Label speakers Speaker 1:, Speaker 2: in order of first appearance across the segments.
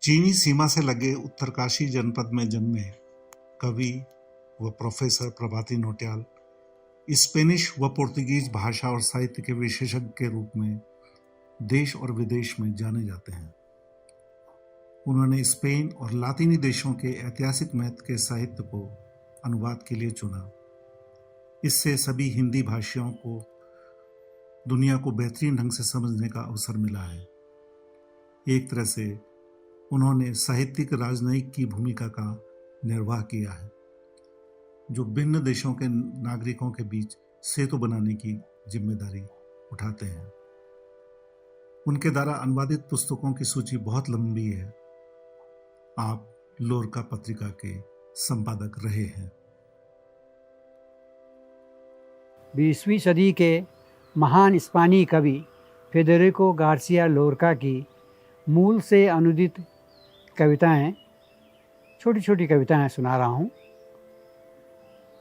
Speaker 1: चीनी सीमा से लगे उत्तरकाशी जनपद में जन्मे कवि व प्रोफेसर प्रभाती नौटियाल स्पेनिश व पुर्तगीज भाषा और साहित्य के विशेषज्ञ के रूप में देश और विदेश में जाने जाते हैं। उन्होंने स्पेन और लातीनी देशों के ऐतिहासिक महत्व के साहित्य को अनुवाद के लिए चुना। इससे सभी हिंदी भाषियों को दुनिया को बेहतरीन ढंग से समझने का अवसर मिला है। एक तरह से उन्होंने साहित्यिक राजनयिक की भूमिका का निर्वाह किया है, जो भिन्न देशों के नागरिकों के बीच सेतु बनाने की जिम्मेदारी उठाते हैं। उनके द्वारा अनुवादित पुस्तकों की सूची बहुत लंबी है। आप लोरका पत्रिका के संपादक रहे हैं।
Speaker 2: 20वीं सदी के महान स्पेनी कवि फेडेरिको गार्सिया लोरका की मूल से अनुदित कविताएं, छोटी छोटी कविताएं सुना रहा हूँ।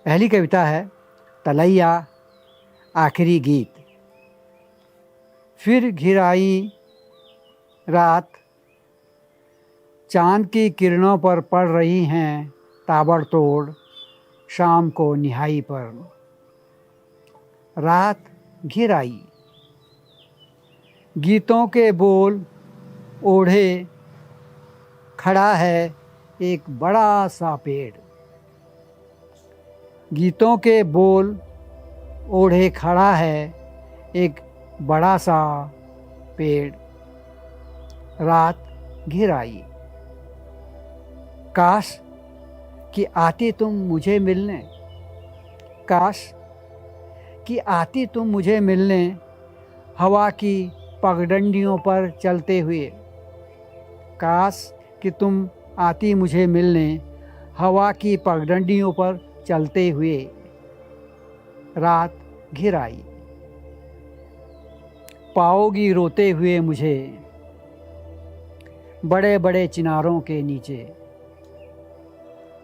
Speaker 2: पहली कविता है तलैया आखिरी गीत। फिर घिर आई रात, चांद की किरणों पर पड़ रही हैं ताबड़तोड़ शाम को निहाई पर। रात घिर आई, गीतों के बोल ओढ़े खड़ा है एक बड़ा सा पेड़। गीतों के बोल ओढ़े खड़ा है एक बड़ा सा पेड़। रात घिर आई, काश कि आती तुम मुझे मिलने, काश कि आती तुम मुझे मिलने, हवा की पगडंडियों पर चलते हुए। काश कि तुम आती मुझे मिलने, हवा की पगडंडियों पर चलते हुए। रात घिर आई, पाओगी रोते हुए मुझे बड़े बड़े चिनारों के नीचे।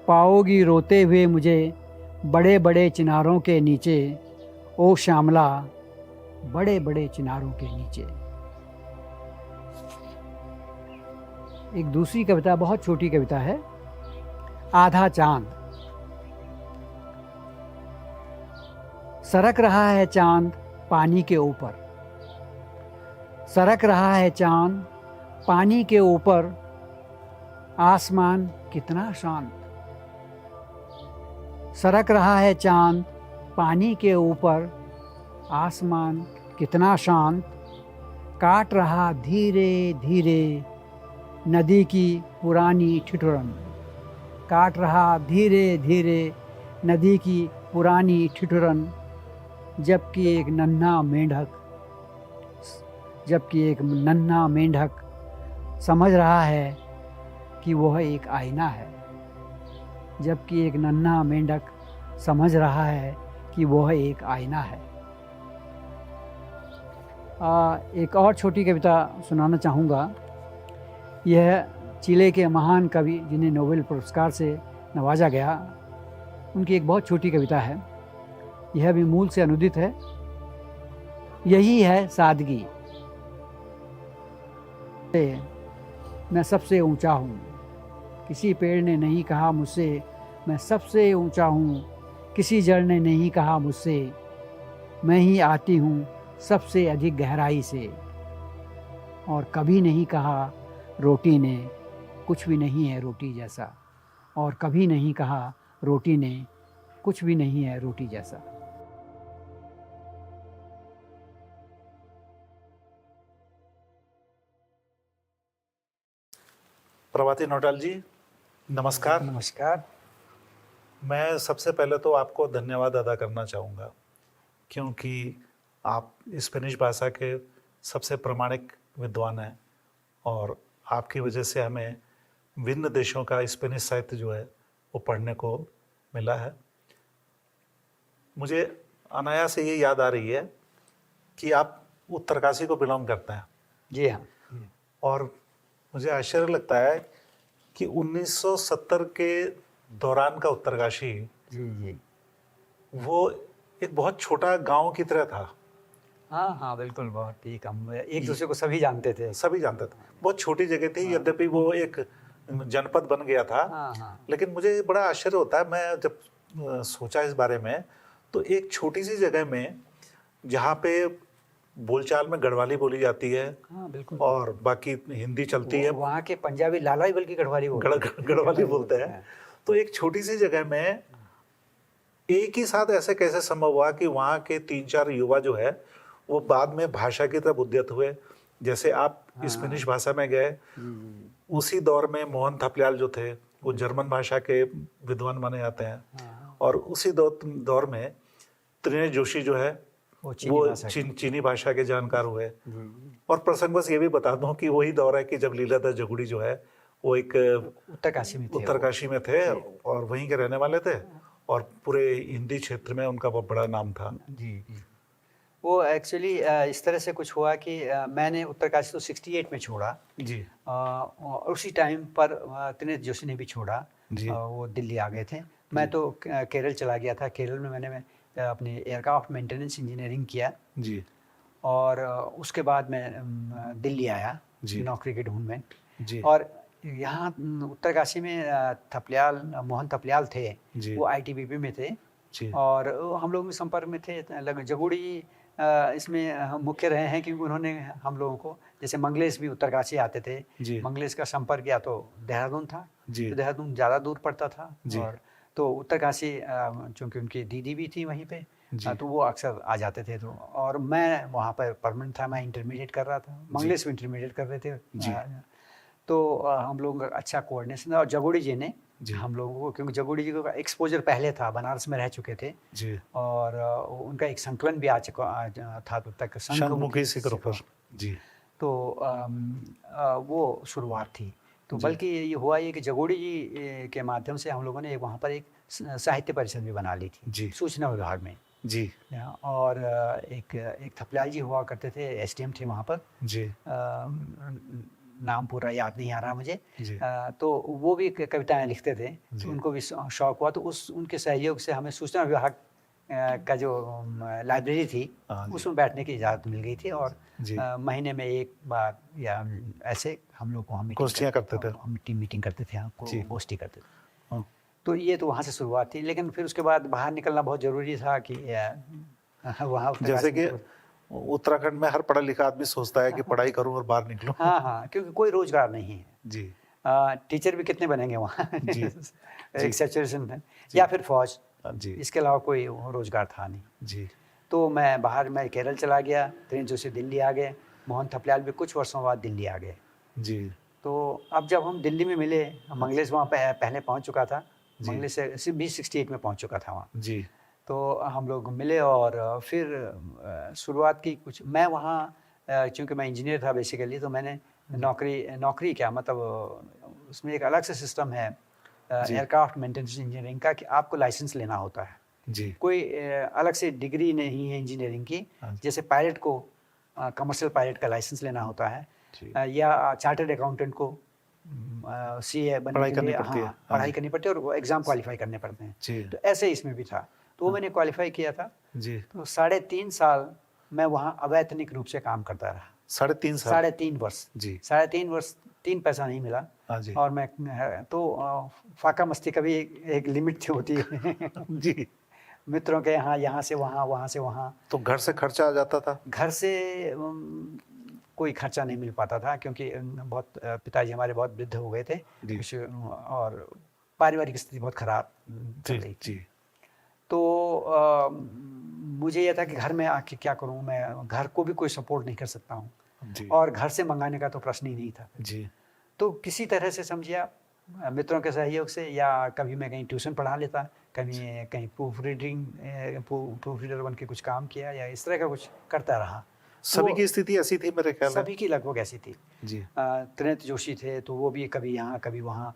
Speaker 2: पाओगी रोते हुए मुझे बड़े बड़े चिनारों के नीचे। ओ श्यामला, बड़े बड़े चिनारों के नीचे। एक दूसरी कविता, बहुत छोटी कविता है, आधा चांद। सरक रहा है चांद पानी के ऊपर, सरक रहा है चांद पानी के ऊपर। आसमान कितना शांत, सरक रहा है चांद पानी के ऊपर। आसमान कितना शांत, काट रहा धीरे धीरे नदी की पुरानी ठिठुरन। काट रहा धीरे धीरे नदी की पुरानी ठिठुरन। जबकि एक नन्हा मेंढक समझ रहा है कि वह एक आईना है। जबकि एक नन्हा मेंढक समझ रहा है कि वह एक आईना है। एक और छोटी कविता सुनाना चाहूँगा। यह चिले के महान कवि जिन्हें नोबेल पुरस्कार से नवाजा गया, उनकी एक बहुत छोटी कविता है। यह भी मूल से अनुदित है। यही है सादगी, मैं सबसे ऊंचा हूँ। किसी पेड़ ने नहीं कहा मुझसे मैं सबसे ऊंचा हूँ। किसी जड़ ने नहीं कहा मुझसे मैं ही आती हूँ सबसे अधिक गहराई से। और कभी नहीं कहा रोटी ने कुछ भी नहीं है रोटी जैसा। और कभी नहीं कहा रोटी ने कुछ भी नहीं है रोटी जैसा।
Speaker 1: प्रभाती नौटियाल जी, नमस्कार।
Speaker 2: नमस्कार।
Speaker 1: मैं सबसे पहले तो आपको धन्यवाद अदा करना चाहूँगा, क्योंकि आप स्पेनिश भाषा के सबसे प्रामाणिक विद्वान हैं और आपकी वजह से हमें भिन्न देशों का स्पेनिश साहित्य जो है वो पढ़ने को मिला है। मुझे अनायास से ये याद आ रही है कि आप उत्तरकाशी को बिलोंग करते हैं।
Speaker 2: जी हाँ।
Speaker 1: और मुझे आश्चर्य लगता है कि 1970 के दौरान का उत्तरकाशी
Speaker 2: जी जी
Speaker 1: वो एक बहुत छोटा गांव की तरह था।
Speaker 2: हाँ हाँ बिल्कुल, बहुत ठीक। हम एक दूसरे को सभी जानते थे।
Speaker 1: सभी जानते थे। बहुत छोटी जगह थी, यद्यपि वो एक जनपद बन गया था।
Speaker 2: हाँ हाँ
Speaker 1: लेकिन मुझे बड़ा आश्चर्य होता है, मैं जब सोचा इस बारे में, तो एक छोटी सी जगह में जहाँ पे बोलचाल में गढ़वाली बोली जाती है
Speaker 2: हाँ बिल्कुल।
Speaker 1: और बाकी हिंदी चलती है,
Speaker 2: वहाँ के पंजाबी लाला ही बल्कि गढ़वाली बोलते हैं।
Speaker 1: गढ़वाली बोलते हैं, तो एक छोटी सी जगह में एक ही साथ ऐसे कैसे संभव हुआ कि वहाँ के 3-4 युवा जो है वो बाद में भाषा की तरफ उद्यत हुए? जैसे आप स्पेनिश भाषा में गए, उसी दौर में मोहन थपलियाल जो थे वो जर्मन भाषा के विद्वान माने जाते हैं, और उसी दौर में त्रिनेश जोशी जो है वो चीनी भाषा के जानकार हुए। और प्रसंगवश ये भी बता दूं कि वही दौर है कि जब लीलाधर जगुड़ी जो है वो एक उत्तरकाशी में थे और वहीं के रहने वाले थे, और पूरे हिंदी क्षेत्र में उनका बहुत बड़ा नाम था।
Speaker 2: जी वो एक्चुअली इस तरह से कुछ हुआ कि मैंने उत्तरकाशी तो 68 में छोड़ा
Speaker 1: जी,
Speaker 2: और उसी टाइम पर त्रिनेश जोशी ने भी छोड़ा
Speaker 1: जी।
Speaker 2: वो दिल्ली आ गए थे। मैं तो केरल चला गया था। केरल में मैंने अपने एयरक्राफ्ट मेंटेनेंस इंजीनियरिंग किया
Speaker 1: जी,
Speaker 2: और उसके बाद मैं दिल्ली आया नौकरी के ढूंढ में
Speaker 1: जी।
Speaker 2: और यहाँ उत्तरकाशी में थपलियाल, मोहन थपलियाल थे, वो आईटीबीपी में थे
Speaker 1: जी।
Speaker 2: और हम लोग में संपर्क में थे। जगुड़ी इसमें मुख्य रहे हैं क्योंकि उन्होंने हम लोगों को, जैसे मंगलेश भी उत्तरकाशी आते थे, मंगलेश का संपर्क या तो देहरादून था, तो देहरादून ज़्यादा दूर पड़ता था, और तो उत्तरकाशी चूँकि उनकी दीदी भी थी वहीं पे, तो वो अक्सर आ जाते थे। तो और मैं वहाँ पर परमानेंट था, मैं इंटरमीडिएट कर रहा था, मंगलेश भी इंटरमीडिएट कर रहे थे। तो हम लोगों का अच्छा कोऑर्डिनेशन था और जगुड़ी जी ने हम लोगों को, क्योंकि जगुड़ी जी का एक्सपोजर पहले था, बनारस में रह चुके थे
Speaker 1: जी,
Speaker 2: और उनका एक संकलन भी आ चुका था तब तक,
Speaker 1: शंखमुखी शिखर पर जी।
Speaker 2: तो वो शुरुआत थी। तो बल्कि ये हुआ ये कि जगुड़ी जी के माध्यम से हम लोगों ने वहाँ पर एक साहित्य परिषद भी बना ली थी सूचना विभाग में
Speaker 1: जी, और
Speaker 2: एक थपलियाल जी हुआ करते थे, एसडीएम थे वहाँ पर
Speaker 1: जी,
Speaker 2: नाम पूरा याद नहीं आ रहा मुझे, तो वो भी कविताएं लिखते थे, तो उनको भी शौक हुआ, तो उनके सहयोग से हमें सूचना विभाग का जो लाइब्रेरी थी उसमें बैठने की इजाज़त मिल गई थी और महीने में एक बार या ऐसे हम लोग वहाँ
Speaker 1: गोष्ठियाँ करते थे,
Speaker 2: हम टीम मीटिंग करते थे, गोष्ठी करते थे। तो ये तो वहाँ से शुरुआत थी, लेकिन फिर उसके बाद बाहर निकलना बहुत ज़रूरी था कि वहाँ, जैसे कि
Speaker 1: उत्तराखंड में हर पढ़ा लिखा आदमी सोचता है कि पढ़ाई करूं और बाहर निकलूं।
Speaker 2: हाँ हाँ, क्योंकि कोई रोजगार नहीं है
Speaker 1: जी।
Speaker 2: टीचर भी कितने बनेंगे वहाँ
Speaker 1: जी,
Speaker 2: एक सिचुएशन है, या फिर फौज
Speaker 1: जी,
Speaker 2: इसके अलावा कोई रोजगार था नहीं
Speaker 1: जी।
Speaker 2: तो मैं केरल चला गया, त्रिनेश जोशी दिल्ली आ गए, मोहन थपलियाल भी कुछ वर्षों बाद दिल्ली आ गए
Speaker 1: जी।
Speaker 2: तो अब जब हम दिल्ली में मिले, मंगलेश वहाँ पहले पहुँच चुका था, मंगलेश से भी 68 में पहुँच चुका था वहाँ
Speaker 1: जी।
Speaker 2: तो हम लोग मिले और फिर शुरुआत की कुछ, मैं वहाँ चूँकि मैं इंजीनियर था बेसिकली, तो मैंने नौकरी क्या मतलब उसमें एक अलग से सिस्टम है एयरक्राफ्ट मेंटेनेंस इंजीनियरिंग का कि आपको लाइसेंस लेना होता है
Speaker 1: जी।
Speaker 2: कोई अलग से डिग्री नहीं है इंजीनियरिंग की, जैसे पायलट को कमर्शियल पायलट का लाइसेंस लेना होता है या चार्टर्ड अकाउंटेंट को सीए बनने के लिए पढ़ाई करनी पड़ती है और वो एग्ज़ाम क्वालिफाई करने पड़ते हैं, तो ऐसे इसमें भी था, तो मैंने क्वालिफाई किया था जी। तो 3.5 साल मैं वहाँ अवैतनिक रूप से काम करता रहा। 3.5 वर्ष जी, 3.5 वर्ष 3 पैसा नहीं मिला जी। और मैं तो फाका मस्ती का भी एक लिमिट होती है जी, मित्रों के यहाँ से वहाँ, वहाँ से वहाँ।
Speaker 1: तो घर से खर्चा आ जाता था? घर से
Speaker 2: कोई खर्चा नहीं मिल पाता था क्योंकि बहुत पिताजी हमारे बहुत वृद्ध हो गए थे और पारिवारिक स्थिति बहुत खराब चल रही थी। तो मुझे यह था कि घर में आके क्या करूं, मैं घर को भी कोई सपोर्ट नहीं कर सकता हूं और घर से मंगाने का तो प्रश्न ही नहीं था जी। तो किसी तरह से समझिया मित्रों के सहयोग से या कभी मैं कहीं ट्यूशन पढ़ा लेता, कहीं प्रूफ रीडर बन के कुछ काम किया या इस तरह का कुछ करता रहा।
Speaker 1: सभी की स्थिति ऐसी थी मेरे ख्याल में?
Speaker 2: सभी की लगभग ऐसी थी जी। त्रिनेश जोशी थे तो वो भी कभी यहाँ कभी वहाँ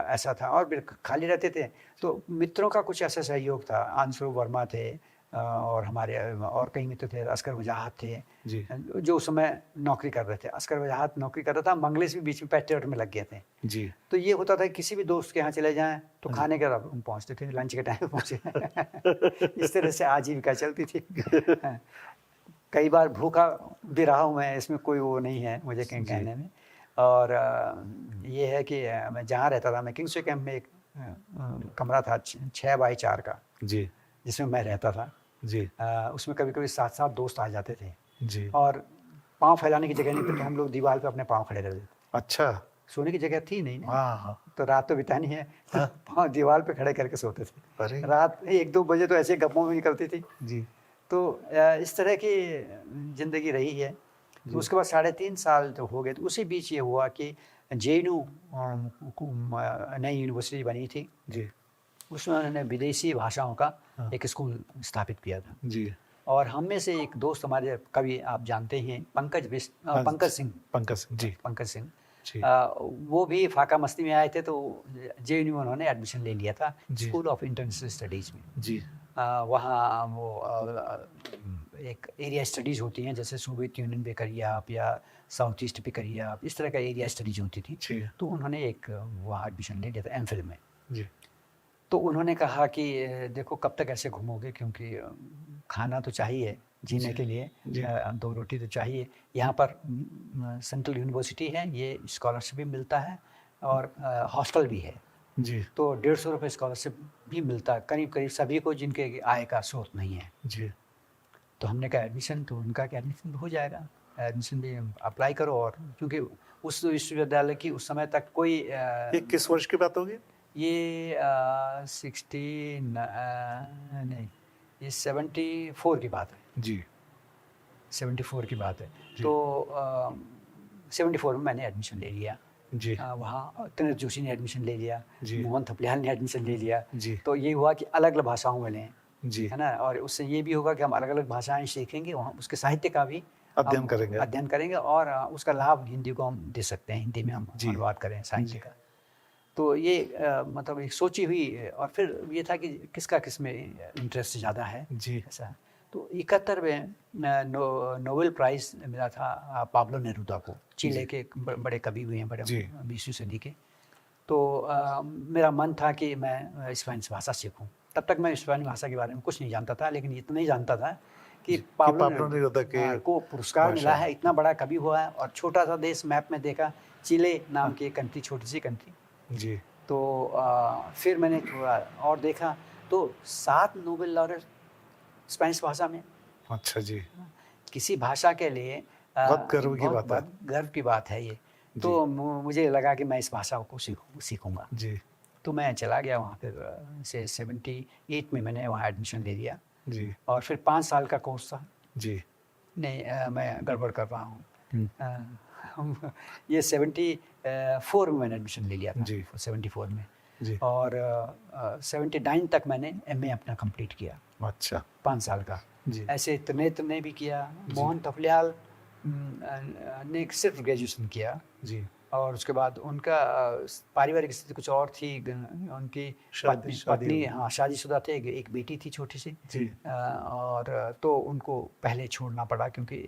Speaker 2: ऐसा था और फिर खाली रहते थे तो मित्रों का कुछ ऐसा सहयोग था। अंशु वर्मा थे और हमारे और कई मित्र थे, अस्कर वजाहत थे जी, जो उस समय नौकरी कर रहे थे। अस्कर वजाहत नौकरी कर रहा था, मंगलेश भी बीच में पेट्रोल में लग गए थे जी। तो ये होता था किसी भी दोस्त के यहाँ चले जाएं तो खाने के पहुँचते थे, लंच के टाइम पे पहुँचे इस तरह से आजीविका चलती थी कई बार भूखा भी रहा हूँ मैं, इसमें कोई वो नहीं है मुझे कहीं
Speaker 1: जी।
Speaker 2: कहने में। और ये है कि मैं जहाँ रहता था, मैं किंग्सवे कैंप में एक कमरा था 6 बाई 4 का,
Speaker 1: जी।
Speaker 2: जिसमें मैं रहता था।
Speaker 1: जी।
Speaker 2: उसमें कभी-कभी 7-7 दोस्त आ जाते थे
Speaker 1: जी।
Speaker 2: और पाँव फैलाने की जगह नहीं थी, तो हम लोग दीवार पे अपने पाँव खड़े रहते थे।
Speaker 1: अच्छा।
Speaker 2: सोने की जगह थी नहीं ना,
Speaker 1: हाँ, हाँ।
Speaker 2: तो रात तो बितानी है, तो
Speaker 1: हाँ।
Speaker 2: पाँव दीवार पे खड़े करके सोते थे।
Speaker 1: अरे!
Speaker 2: रात 1-2 बजे तो ऐसे गप्पों में निकलती थी।
Speaker 1: जी।
Speaker 2: तो इस तरह की ज़िंदगी रही है। तो
Speaker 1: जी।
Speaker 2: उसके बाद 3.5 साल तो हो गए, तो उसी बीच ये हुआ कि जेएनयू नई यूनिवर्सिटी बनी थी।
Speaker 1: जी।
Speaker 2: उसमें उन्होंने विदेशी भाषाओं का
Speaker 1: हाँ।
Speaker 2: एक स्कूल स्थापित किया था।
Speaker 1: जी।
Speaker 2: और हम में से एक दोस्त हमारे, कवि आप जानते ही हैं,
Speaker 1: हाँ,
Speaker 2: पंकज सिंह।
Speaker 1: पंकज सिंह, जी।
Speaker 2: पंकज सिंह
Speaker 1: जी।
Speaker 2: वो भी फाका मस्ती में आए थे, तो जेएनयू में उन्होंने एडमिशन ले लिया था,
Speaker 1: जी।
Speaker 2: स्कूल ऑफ इंटरनेशनल स्टडीज़ में।
Speaker 1: जी।
Speaker 2: वहाँ वो एक एरिया स्टडीज़ होती हैं, जैसे सोवियत यूनियन पे करिए आप या साउथ ईस्ट पे करिए आप, इस तरह का एरिया स्टडीज़ होती थी।
Speaker 1: जी।
Speaker 2: तो उन्होंने एक वहाँ एडमिशन ले लिया था एमफिल में।
Speaker 1: जी।
Speaker 2: तो उन्होंने कहा कि देखो कब तक ऐसे घूमोगे, क्योंकि खाना तो चाहिए जीने
Speaker 1: जी।
Speaker 2: के लिए,
Speaker 1: जी।
Speaker 2: 2 रोटी तो चाहिए। यहाँ पर सेंट्रल यूनिवर्सिटी है, ये स्कॉलरशिप भी मिलता है और हॉस्टल भी है।
Speaker 1: जी।
Speaker 2: तो 150 रुपये स्कॉलरशिप भी मिलता है करीब-करीब सभी को जिनके आय का स्रोत नहीं है।
Speaker 1: जी।
Speaker 2: तो हमने कहा एडमिशन, तो उनका कि एडमिशन हो जाएगा, एडमिशन भी अप्लाई करो। और क्योंकि उस विश्वविद्यालय की उस समय तक कोई
Speaker 1: ये किस वर्ष की बात होगी?
Speaker 2: ये नहीं, ये 74 की बात है।
Speaker 1: जी।
Speaker 2: 74 की बात है।
Speaker 1: जी।
Speaker 2: तो 74 में मैंने एडमिशन ले लिया।
Speaker 1: जी।
Speaker 2: वहाँ तनित जोशी ने एडमिशन ले लिया,
Speaker 1: जी।
Speaker 2: मोहन थपलियाल ने एडमिशन ले लिया।
Speaker 1: जी।
Speaker 2: तो ये हुआ कि अलग-अलग भाषाओं में लें,
Speaker 1: जी।
Speaker 2: है ना? और उससे ये भी होगा कि हम अलग-अलग भाषाएँ सीखेंगे, वहाँ उसके साहित्य का भी
Speaker 1: अध्ययन
Speaker 2: हम
Speaker 1: करेंगे।
Speaker 2: अध्ययन करेंगे और उसका लाभ हिंदी को हम दे सकते हैं, हिंदी में हम
Speaker 1: जी।
Speaker 2: अनुवाद करें साहित्य
Speaker 1: जी।
Speaker 2: का। तो ये मतलब एक सोची हुई, और फिर ये था कि किसका किस में इंटरेस्ट ज़्यादा है,
Speaker 1: जी।
Speaker 2: ऐसा। तो 71 में नोबेल प्राइज़ मिला था पाब्लो नेरूदा को, चिले
Speaker 1: जी।
Speaker 2: के एक बड़े कवि हुए हैं, बड़े
Speaker 1: जी।
Speaker 2: 20वीं सदी के। तो मेरा मन था कि मैं स्पेनिश भाषा सीखूं। तब तक मैं स्पेनिश भाषा के बारे में कुछ नहीं जानता था, लेकिन इतना ही जानता था कि
Speaker 1: पाब्लो नेरूदा
Speaker 2: को पुरस्कार मिला
Speaker 1: भाषा।
Speaker 2: है, इतना बड़ा कवि हुआ है, और छोटा सा देश मैप में देखा, चिले नाम की एक कंट्री, छोटी सी कंट्री।
Speaker 1: जी।
Speaker 2: तो फिर मैंने थोड़ा और देखा, तो 7 नोबेल लॉरेट स्पेनिश भाषा में।
Speaker 1: अच्छा जी।
Speaker 2: किसी भाषा के लिए
Speaker 1: बहुत गर्व की बात है।
Speaker 2: बहुत गर्व की बात है ये।
Speaker 1: जी।
Speaker 2: तो मुझे लगा कि मैं इस भाषा को सीखूंगा।
Speaker 1: जी।
Speaker 2: तो मैं चला गया वहाँ पे, से 78 में मैंने वहाँ एडमिशन ले लिया।
Speaker 1: जी।
Speaker 2: और फिर 5 साल का कोर्स था।
Speaker 1: जी।
Speaker 2: नहीं, मैं गड़बड़ कर रहा हूँ।
Speaker 1: हुँ।
Speaker 2: ये 74 में मैंने एडमिशन ले लिया था।
Speaker 1: जी।
Speaker 2: 74 में।
Speaker 1: जी।
Speaker 2: और 79 तक मैंने एमए अपना कंप्लीट किया,
Speaker 1: अच्छा।
Speaker 2: 5 साल का।
Speaker 1: जी।
Speaker 2: ऐसे त्रिनेत्र ने भी किया, मोहन थपलियाल ने सिर्फ ग्रेजुएशन किया।
Speaker 1: जी।
Speaker 2: और उसके बाद उनका पारिवारिक स्थिति कुछ और थी, उनकी पत्नी हाँ शादीशुदा थे, एक बेटी थी छोटी सी।
Speaker 1: जी।
Speaker 2: और तो उनको पहले छोड़ना पड़ा, क्योंकि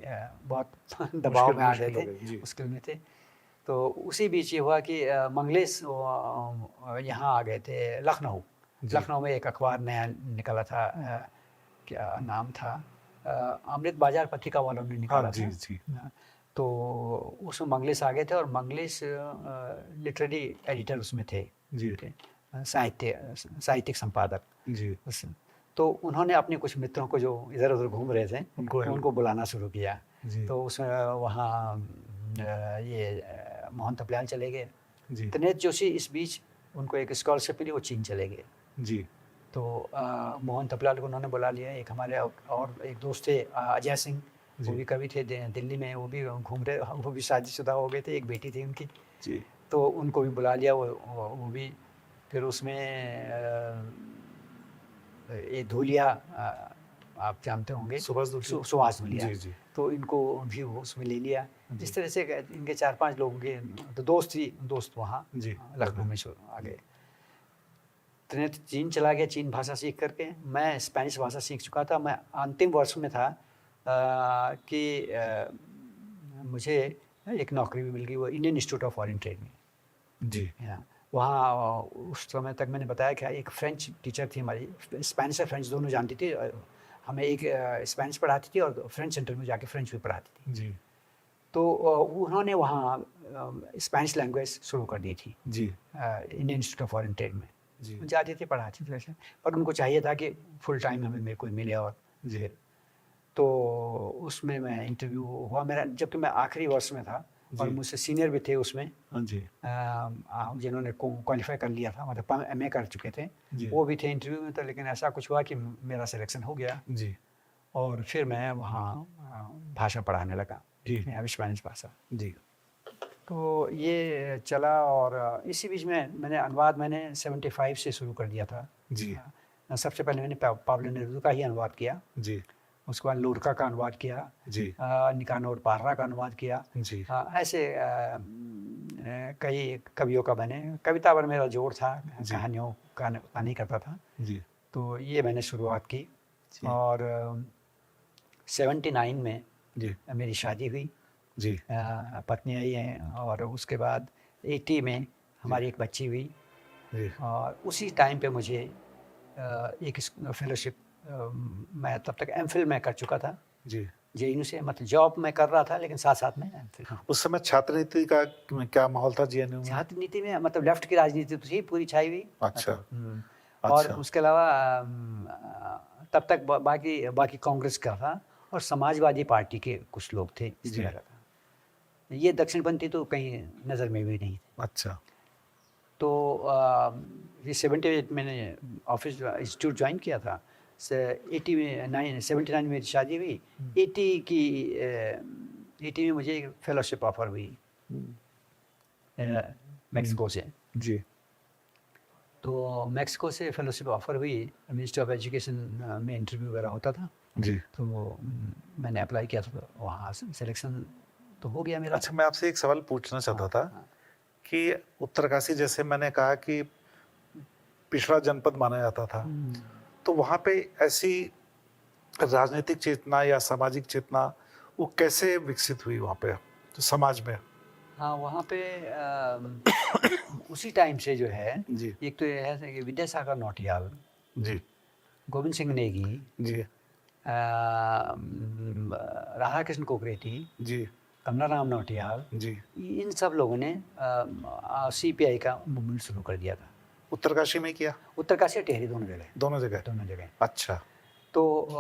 Speaker 2: बहुत दबाव में आ गए थे, मुश्किल में थे। तो उसी बीच ये हुआ कि मंगलेश यहाँ आ गए थे लखनऊ। लखनऊ में एक अखबार नया निकला था, क्या नाम था, अमृत बाजार पत्रिका वालों ने निकाला
Speaker 1: जी।
Speaker 2: था।
Speaker 1: जी।
Speaker 2: तो उसमें मंगलेश आ गए थे, और मंगलेश लिटरेरी एडिटर उसमें थे।
Speaker 1: जी।
Speaker 2: साहित्यिक संपादक।
Speaker 1: जी।
Speaker 2: तो उन्होंने अपने कुछ मित्रों को जो इधर उधर घूम रहे थे उनको बुलाना शुरू किया।
Speaker 1: जी।
Speaker 2: तो उसमें वहाँ ये मोहन थपलियाल चले गए।
Speaker 1: जी।
Speaker 2: त्रिनेत्र जोशी इस बीच उनको एक स्कॉलरशिप मिली, वो चीन चले गए।
Speaker 1: जी।
Speaker 2: तो मोहन थपलियाल को उन्होंने बुला लिया। एक हमारे और एक दोस्त थे अजय सिंह, वो भी कवि थे दिल्ली में, वो भी घूम रहे, वो भी शादीशुदा हो गए थे, एक बेटी थी उनकी।
Speaker 1: जी।
Speaker 2: तो उनको भी बुला लिया, वो भी। फिर उसमें ये धूलिया, आप जानते होंगे, सुभाष धूलिया।
Speaker 1: जी। जी।
Speaker 2: तो इनको भी वो उसमें ले लिया। इस तरह से इनके 4-5 लोगों के तो दोस्त वहाँ लखनऊ में आ गए। त्रिनेत्र चीन चला गया, चीन भाषा सीख करके। मैं स्पेनिश भाषा सीख चुका था। मैं अंतिम वर्ष में था कि मुझे एक नौकरी भी मिल गई, वो Indian Institute of Foreign Trade में।
Speaker 1: जी।
Speaker 2: वहाँ उस समय तक मैंने बताया कि एक फ्रेंच टीचर थी हमारी, स्पेनिश और फ्रेंच दोनों जानती थी, हमें एक स्पेनिश पढ़ाती थी और फ्रेंच सेंटर में जाके फ्रेंच भी पढ़ाती थी।
Speaker 1: जी
Speaker 2: तो उन्होंने वहाँ स्पेनिश लैंग्वेज शुरू कर दी थी
Speaker 1: जी
Speaker 2: Indian Institute of Foreign Trade में।
Speaker 1: जी
Speaker 2: जाती थी, पढ़ाती थी वैसे, पर उनको चाहिए था कि फुल टाइम हमें मेरे को मिले। और
Speaker 1: जी
Speaker 2: तो उसमें मैं इंटरव्यू हुआ मेरा, जबकि मैं आखिरी वर्ष में था और
Speaker 1: जी।
Speaker 2: मुझसे सीनियर भी थे उसमें,
Speaker 1: हाँ जी
Speaker 2: जिन्होंने क्वालिफाई कर लिया था, मतलब एमए कर चुके थे,
Speaker 1: जी
Speaker 2: वो भी थे इंटरव्यू में। तो लेकिन ऐसा कुछ हुआ कि मेरा सिलेक्शन हो गया
Speaker 1: जी
Speaker 2: और फिर मैं वहाँ भाषा पढ़ाने लगा,
Speaker 1: जी
Speaker 2: स्पेनिश भाषा।
Speaker 1: जी
Speaker 2: तो ये चला और इसी बीच में मैंने 75 से शुरू कर दिया था।
Speaker 1: जी
Speaker 2: सबसे पहले मैंने पाब्लो नेरुदा का ही अनुवाद किया,
Speaker 1: जी
Speaker 2: उसके बाद लुरका का अनुवाद किया,
Speaker 1: जी
Speaker 2: निकानोर पार्रा का अनुवाद किया।
Speaker 1: जी
Speaker 2: ऐसे कई कवियों का मैंने, कविता पर मेरा जोर था,
Speaker 1: जी।
Speaker 2: कहानियों का नहीं करता था।
Speaker 1: जी
Speaker 2: तो ये मैंने शुरुआत की
Speaker 1: जी
Speaker 2: और 79 में
Speaker 1: जी
Speaker 2: मेरी शादी हुई,
Speaker 1: जी
Speaker 2: पत्नी आई है, और उसके बाद 80 में हमारी एक बच्ची हुई।
Speaker 1: जी
Speaker 2: और उसी टाइम पे मुझे एक फेलोशिप, मैं तब तक एमफिल में कर चुका था
Speaker 1: जी।
Speaker 2: जेएनयू से, मतलब जॉब मैं कर रहा था लेकिन साथ साथ में एमफिल।
Speaker 1: उस समय छात्र नीति का क्या माहौल था जेएनयू में?
Speaker 2: छात्र नीति में मतलब लेफ्ट की राजनीति तो थी पूरी छाई हुई।
Speaker 1: अच्छा
Speaker 2: और
Speaker 1: अच्छा
Speaker 2: उसके अलावा तब तक बाकी कांग्रेस का था और समाजवादी पार्टी के कुछ लोग थे, इस
Speaker 1: जी।
Speaker 2: तरह का था। ये दक्षिणपंथी तो कहीं नज़र में भी नहीं थे।
Speaker 1: अच्छा
Speaker 2: तो ये 78 मैंने ऑफिस इंस्टीट्यूट ज्वाइन किया था। 79 में मेरी शादी हुई। 80 में मुझे एक फेलोशिप ऑफर हुई मैक्सिको से।
Speaker 1: जी
Speaker 2: तो मैक्सिको से फेलोशिप ऑफर हुई, मिनिस्ट्री ऑफ एजुकेशन में इंटरव्यू वगैरह होता था।
Speaker 1: जी।
Speaker 2: तो मैंने अप्लाई किया था, तो वहाँ से सिलेक्शन तो हो गया मेरा।
Speaker 1: अच्छा, मैं आपसे एक सवाल पूछना चाहता था
Speaker 2: हाँ।
Speaker 1: कि उत्तरकाशी, जैसे मैंने कहा कि पिछड़ा जनपद माना जाता था, तो वहाँ पे ऐसी राजनीतिक चेतना या सामाजिक चेतना वो कैसे विकसित हुई वहाँ पे, तो समाज में?
Speaker 2: हाँ, वहाँ पे उसी टाइम से जो है,
Speaker 1: जी
Speaker 2: एक तो ये है कि विद्यासागर नौटियाल,
Speaker 1: जी
Speaker 2: गोविंद सिंह नेगी,
Speaker 1: जी
Speaker 2: राधा कृष्ण कोकरेती,
Speaker 1: जी
Speaker 2: कमलाराम नौटियाल,
Speaker 1: जी।
Speaker 2: इन सब लोगों ने सीपीआई का मूवमेंट शुरू कर दिया था।
Speaker 1: उत्तरकाशी में किया?
Speaker 2: उत्तरकाशी और टेहरी दोनों
Speaker 1: दोनों जगह?
Speaker 2: जगह।
Speaker 1: अच्छा।
Speaker 2: तो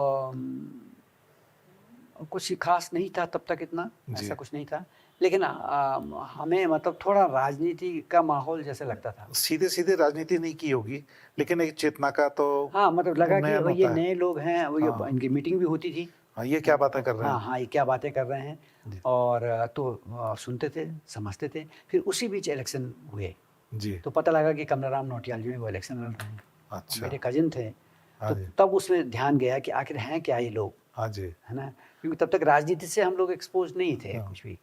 Speaker 2: कुछ खास नहीं था तब तक, इतना
Speaker 1: जी।
Speaker 2: ऐसा कुछ नहीं था, लेकिन हमें मतलब थोड़ा राजनीति का माहौल जैसे लगता था।
Speaker 1: सीधे सीधे राजनीति नहीं की होगी, लेकिन एक चेतना का तो
Speaker 2: हाँ, मतलब लगा कि
Speaker 1: उन्नयन
Speaker 2: ये
Speaker 1: होता है।
Speaker 2: नए लोग हैं, वो
Speaker 1: हाँ।
Speaker 2: इनकी मीटिंग भी होती थी।
Speaker 1: हाँ, ये क्या बातें कर रहे हैं?
Speaker 2: हाँ, ये क्या बातें कर रहे हैं।
Speaker 1: जी।
Speaker 2: और तो सुनते थे, समझते थे। फिर उसी बीच इलेक्शन हुए,
Speaker 1: जी।
Speaker 2: तो पता लगा कि कमलाराम नौटियाल जो है वो इलेक्शन लड़ रहे हैं।
Speaker 1: अच्छा।
Speaker 2: मेरे कजिन थे,
Speaker 1: हाँ
Speaker 2: तो
Speaker 1: जी।
Speaker 2: तब उसमें ध्यान गया कि आखिर हैं क्या ये लोग,
Speaker 1: हाँ जी।
Speaker 2: है ना, क्योंकि तब तक राजनीति से हम लोग एक्सपोज नहीं थे कुछ भी।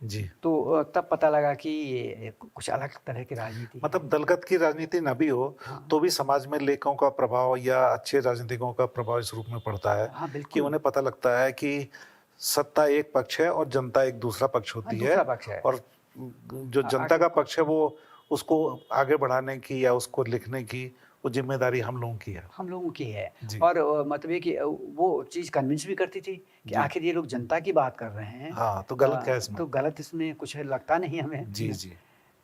Speaker 1: जी।
Speaker 2: तो तब पता लगा कि ये कुछ अलग तरह की राजनीति है।
Speaker 1: मतलब दलगत की राजनीति न भी हो,
Speaker 2: हाँ।
Speaker 1: तो भी समाज में लेखकों का प्रभाव या अच्छे राजनीतिकों का प्रभाव इस रूप में पड़ता है।
Speaker 2: हाँ,
Speaker 1: कि
Speaker 2: बिल्कुल।
Speaker 1: उन्हें पता लगता है कि सत्ता एक पक्ष है और जनता एक दूसरा पक्ष होती है,
Speaker 2: दूसरा पक्ष है।
Speaker 1: और जो जनता का पक्ष है वो उसको आगे बढ़ाने की या उसको लिखने की वो जिम्मेदारी हम लोगों की है।
Speaker 2: हम लोगों की है।
Speaker 1: जी।
Speaker 2: और मतलब ये कि वो चीज़ कन्विंस भी करती थी कि
Speaker 1: जी।
Speaker 2: आखिर ये लोग जनता की बात कर रहे हैं।
Speaker 1: हाँ, तो गलत क्या है इसमें?
Speaker 2: तो गलत इसमें कुछ लगता नहीं हमें।
Speaker 1: जी जी।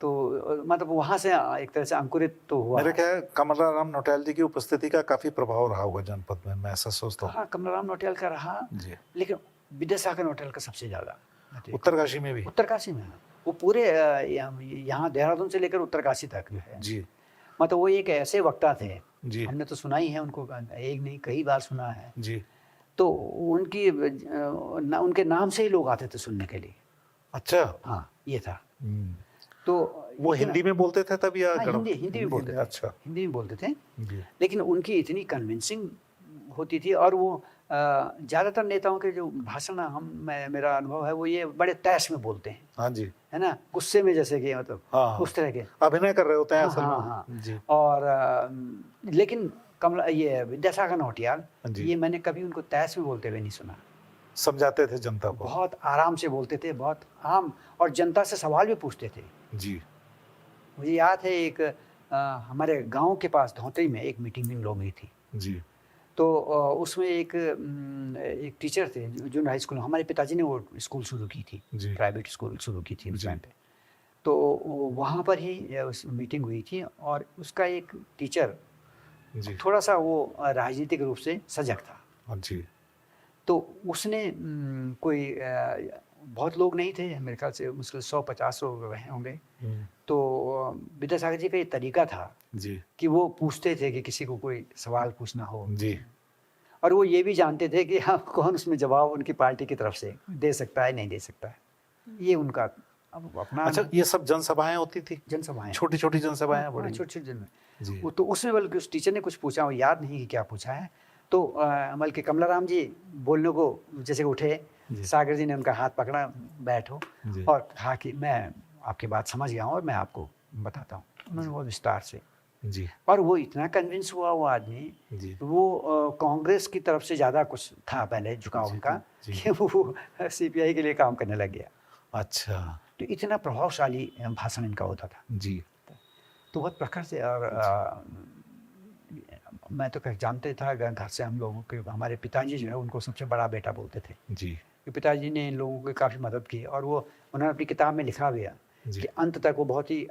Speaker 2: तो मतलब वहाँ से एक तरह से अंकुरित तो हुआ।
Speaker 1: मेरे क्या है, कमलाराम नौटियाल जी की उपस्थिति का काफी प्रभाव रहा होगा जनपद में, मैं ऐसा सोचता हूँ।
Speaker 2: हाँ, कमलाराम नौटियाल का रहा,
Speaker 1: जी।
Speaker 2: लेकिन विद्यासागर नौटियाल का सबसे ज़्यादा।
Speaker 1: उत्तरकाशी में भी?
Speaker 2: उत्तरकाशी में वो पूरे यहाँ देहरादून से लेकर उत्तरकाशी तक जो है,
Speaker 1: जी
Speaker 2: मतलब वो एक ऐसे वक्ता थे,
Speaker 1: जी
Speaker 2: हमने तो सुना ही है उनको, एक नहीं कई बार सुना है।
Speaker 1: जी।
Speaker 2: तो उनकी उनके नाम से ही लोग आते थे सुनने के लिए।
Speaker 1: अच्छा।
Speaker 2: हाँ, ये था। तो
Speaker 1: वो हिंदी में बोलते थे तब या
Speaker 2: हाँ, हिंदी में बोलते थे।
Speaker 1: अच्छा।
Speaker 2: हिंदी में बोलते थे,
Speaker 1: जी
Speaker 2: लेकिन उनकी इतनी कन्विंसिंग होती थी। और वो ज़्यादातर नेताओं के जो भाषण मेरा अनुभव है वो ये बड़े तैश में बोलते हैं,
Speaker 1: हाँ जी,
Speaker 2: है ना, गुस्से में, जैसे कि मतलब
Speaker 1: हाँ
Speaker 2: उस तरह के
Speaker 1: अभिनय कर रहे होते हैं असल
Speaker 2: हाँ,
Speaker 1: में।
Speaker 2: हाँ।
Speaker 1: जी
Speaker 2: और लेकिन ये विद्यासागर नौटियाल,
Speaker 1: जी।
Speaker 2: ये मैंने कभी उनको तैश में बोलते हुए नहीं सुना।
Speaker 1: समझाते थे जनता को।
Speaker 2: बहुत आराम से बोलते थे, बहुत आम, और जनता से सवाल भी पूछते थे।
Speaker 1: जी
Speaker 2: मुझे याद है एक हमारे गांव के पास धौतरी में एक मीटिंग इन लोगों की थी।
Speaker 1: जी
Speaker 2: तो उसमें एक टीचर थे जूनियर हाई स्कूल, हमारे पिताजी ने वो स्कूल शुरू की थी,
Speaker 1: जी
Speaker 2: प्राइवेट स्कूल शुरू की थी उस
Speaker 1: जी
Speaker 2: टाइम पे। तो वहाँ पर ही उस मीटिंग हुई थी और उसका एक टीचर
Speaker 1: जी
Speaker 2: थोड़ा सा वो राजनीतिक रूप से सजग था।
Speaker 1: जी
Speaker 2: तो उसने कोई बहुत लोग नहीं थे, मेरे ख्याल से मुश्किल 100-50 लोग रहे होंगे। तो विद्यासागर जी का ये तरीका था
Speaker 1: जी
Speaker 2: कि वो पूछते थे कि किसी को कोई सवाल पूछना हो,
Speaker 1: जी
Speaker 2: और वो ये भी जानते थे कि हाँ कौन उसमें जवाब उनकी पार्टी की तरफ से दे सकता है, नहीं दे सकता है। ये उनका अब अपना
Speaker 1: अच्छा, ये सब जनसभाएं होती थी,
Speaker 2: जनसभाएं,
Speaker 1: छोटी छोटी जनसभाएं
Speaker 2: हाँ,
Speaker 1: बड़ी?
Speaker 2: छोटे छोटे जन।
Speaker 1: जी
Speaker 2: वो तो उसमें बल्कि उस टीचर ने कुछ पूछा, वो याद नहीं कि क्या पूछा है। तो बल्कि कमलाराम जी बोलने को जैसे उठे,
Speaker 1: जी
Speaker 2: सागर जी ने उनका हाथ पकड़ा, बैठो,
Speaker 1: जी
Speaker 2: और कहा कि मैं आपकी बात समझ गया हूँ और मैं आपको बताता हूँ। उन्होंने बहुत विस्तार से,
Speaker 1: जी
Speaker 2: और वो इतना कन्विंस हुआ वो आदमी,
Speaker 1: जी
Speaker 2: वो कांग्रेस की तरफ से ज़्यादा कुछ था पहले झुकाव
Speaker 1: जी,
Speaker 2: उनका,
Speaker 1: जी।
Speaker 2: कि वो सीपीआई के लिए काम करने लग गया।
Speaker 1: अच्छा
Speaker 2: तो इतना प्रभावशाली भाषण इनका होता था।
Speaker 1: जी
Speaker 2: तो बहुत प्रखर से, और मैं तो जानते था घर से हम लोगों के, हमारे पिताजी जो है उनको सबसे बड़ा बेटा बोलते थे,
Speaker 1: जी
Speaker 2: कि पिताजी ने इन लोगों की काफ़ी मदद की। और वो उन्होंने अपनी किताब में लिखा भी है
Speaker 1: जी
Speaker 2: कि अंत तक वो बहुत ही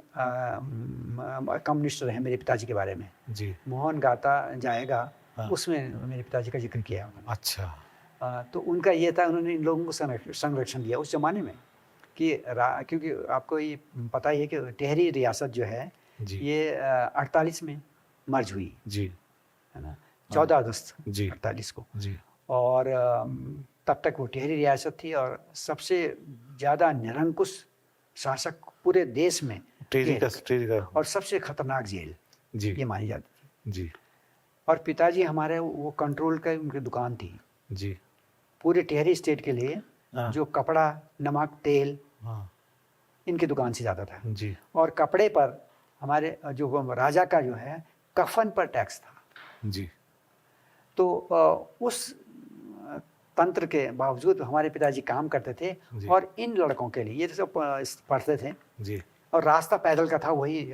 Speaker 2: कम्युनिस्ट रहे मेरे पिताजी के बारे में।
Speaker 1: जी
Speaker 2: मोहन गाता जाएगा,
Speaker 1: हाँ।
Speaker 2: उसमें मेरे पिताजी का जिक्र किया उन्होंने।
Speaker 1: अच्छा
Speaker 2: तो उनका ये था, उन्होंने इन लोगों को संरक्षण दिया उस ज़माने में, कि क्योंकि आपको ये पता ही है कि टिहरी रियासत जो है
Speaker 1: जी
Speaker 2: ये 48 में मर्ज हुई,
Speaker 1: जी
Speaker 2: है ना, 14 अगस्त
Speaker 1: जी
Speaker 2: 48 को।
Speaker 1: जी
Speaker 2: और तब तक वो टिहरी रियासत थी, और सबसे ज़्यादा निरंकुश शासक पूरे देश में
Speaker 1: टेरी का
Speaker 2: और सबसे खतरनाक जेल
Speaker 1: जी
Speaker 2: ये मानी जाती थी।
Speaker 1: जी
Speaker 2: और पिताजी हमारे वो कंट्रोल का उनकी दुकान थी
Speaker 1: जी
Speaker 2: पूरे टिहरी स्टेट के लिए,
Speaker 1: हाँ
Speaker 2: जो कपड़ा, नमक, तेल,
Speaker 1: हाँ
Speaker 2: इनकी दुकान से जाता था।
Speaker 1: जी
Speaker 2: और कपड़े पर हमारे जो राजा का जो है कफन पर टैक्स था।
Speaker 1: जी
Speaker 2: तो उस तंत्र के बावजूद हमारे पिताजी काम करते थे,
Speaker 1: जी।
Speaker 2: और इन लड़कों के लिए ये सब पढ़ते थे,
Speaker 1: जी
Speaker 2: और रास्ता पैदल का था, वही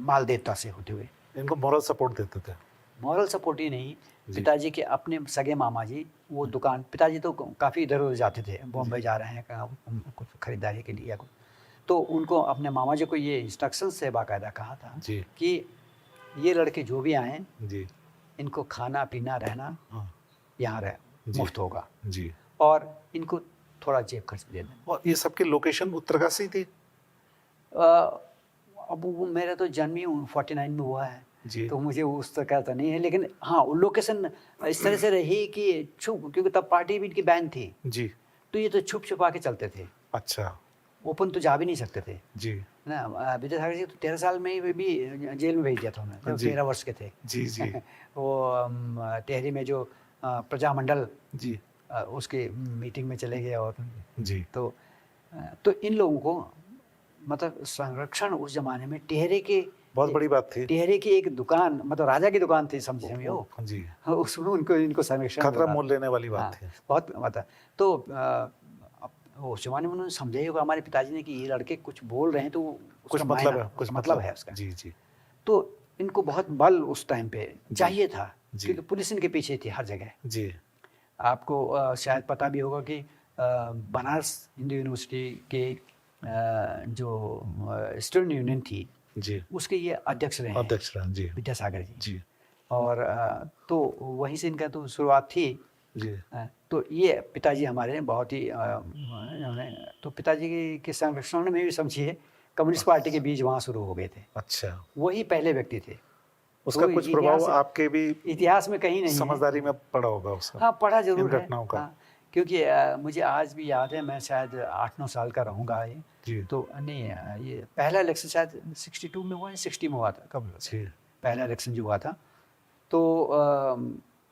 Speaker 2: मालदेवता से होते हुए।
Speaker 1: इनको मॉरल सपोर्ट देते थे?
Speaker 2: मॉरल सपोर्ट ही नहीं,
Speaker 1: जी।
Speaker 2: पिताजी के अपने सगे मामा जी वो दुकान, पिताजी तो काफ़ी इधर उधर जाते थे, बॉम्बे जा रहे हैं कहाँ कुछ खरीदारी के लिए या कुछ, तो उनको अपने मामा जी को ये इंस्ट्रक्शन से बाकायदा कहा था
Speaker 1: जी
Speaker 2: कि ये लड़के जो भी आएँ,
Speaker 1: जी
Speaker 2: इनको खाना पीना रहना
Speaker 1: हाँ
Speaker 2: यहाँ रह
Speaker 1: जी।
Speaker 2: मुफ्त होगा,
Speaker 1: जी।
Speaker 2: और इनको थोड़ा जेब खर्च दे देना।
Speaker 1: और ये सबकी लोकेशन उत्तरकाशी थी?
Speaker 2: अब वो मेरा तो जन्म ही 49 में हुआ है,
Speaker 1: जी
Speaker 2: तो मुझे उस तरह का नहीं है, लेकिन हाँ लोकेशन इस तरह से रही कि छुप, क्योंकि तब पार्टी भी इनकी बैन थी,
Speaker 1: जी
Speaker 2: तो ये तो छुप छुपा के चलते थे,
Speaker 1: अच्छा
Speaker 2: ओपन तो जा भी नहीं सकते थे
Speaker 1: जी
Speaker 2: ना। विद्यासागर जी तो 13 साल में ही भी जेल में भेज दिया था उन्होंने, जब
Speaker 1: जी।
Speaker 2: 13 वर्ष के थे।
Speaker 1: जी जी
Speaker 2: वो टिहरी में जो प्रजामंडल
Speaker 1: जी
Speaker 2: उसके मीटिंग में चले गए, और
Speaker 1: जी
Speaker 2: तो इन लोगों को मतलब संरक्षण उस जमाने में टिहरी के,
Speaker 1: बहुत बड़ी बात थी।
Speaker 2: टिहरी की एक दुकान, मतलब राजा की दुकान थी, समझे हम यो,
Speaker 1: जी
Speaker 2: उसमें इनको संरक्षण
Speaker 1: खतरा
Speaker 2: मिला।
Speaker 1: मोल लेने वाली
Speaker 2: हाँ,
Speaker 1: बात थी।
Speaker 2: बहुत मतलब, तो उस जमाने में उन्होंने समझा ही होगा हमारे पिताजी ने कि ये लड़के कुछ बोल रहे हैं तो
Speaker 1: कुछ
Speaker 2: उसका
Speaker 1: मतलब
Speaker 2: मायना,
Speaker 1: है, कुछ
Speaker 2: मतलब है उसका।
Speaker 1: जी जी
Speaker 2: तो इनको बहुत बल उस टाइम पे चाहिए था,
Speaker 1: जी।
Speaker 2: क्योंकि पुलिस इनके पीछे थी हर जगह।
Speaker 1: जी
Speaker 2: आपको शायद पता भी होगा कि बनारस हिंदू यूनिवर्सिटी के जो स्टूडेंट यूनियन थी,
Speaker 1: जी
Speaker 2: उसके ये अध्यक्ष रहे हैं,
Speaker 1: अध्यक्ष राम जी
Speaker 2: विद्यासागर जी।
Speaker 1: जी
Speaker 2: और तो वहीं से इनका तो शुरुआत थी।
Speaker 1: जी
Speaker 2: तो ये पिताजी हमारे बहुत ही तो पिताजी के संरक्षण में भी समझिए कम्युनिस्ट पार्टी के बीज वहाँ शुरू हो गए थे।
Speaker 1: अच्छा,
Speaker 2: वही पहले व्यक्ति थे।
Speaker 1: उसका
Speaker 2: तो
Speaker 1: कुछ प्रभाव
Speaker 2: इतिहास-
Speaker 1: आपके भी
Speaker 2: इतिहास में कहीं नहीं है।
Speaker 1: समझदारी में पड़ा होगा उसका?
Speaker 2: हाँ, पढ़ा
Speaker 1: इन
Speaker 2: जरूर है।
Speaker 1: घटनाओं का?
Speaker 2: हाँ, क्योंकि मुझे आज भी याद है, मैं शायद 8-9 साल का रहूँगा ये,
Speaker 1: जी
Speaker 2: तो नहीं ये पहला इलेक्शन शायद 62 में हुआ या 60 में हुआ था, कब
Speaker 1: जी
Speaker 2: पहला इलेक्शन जो हुआ था, तो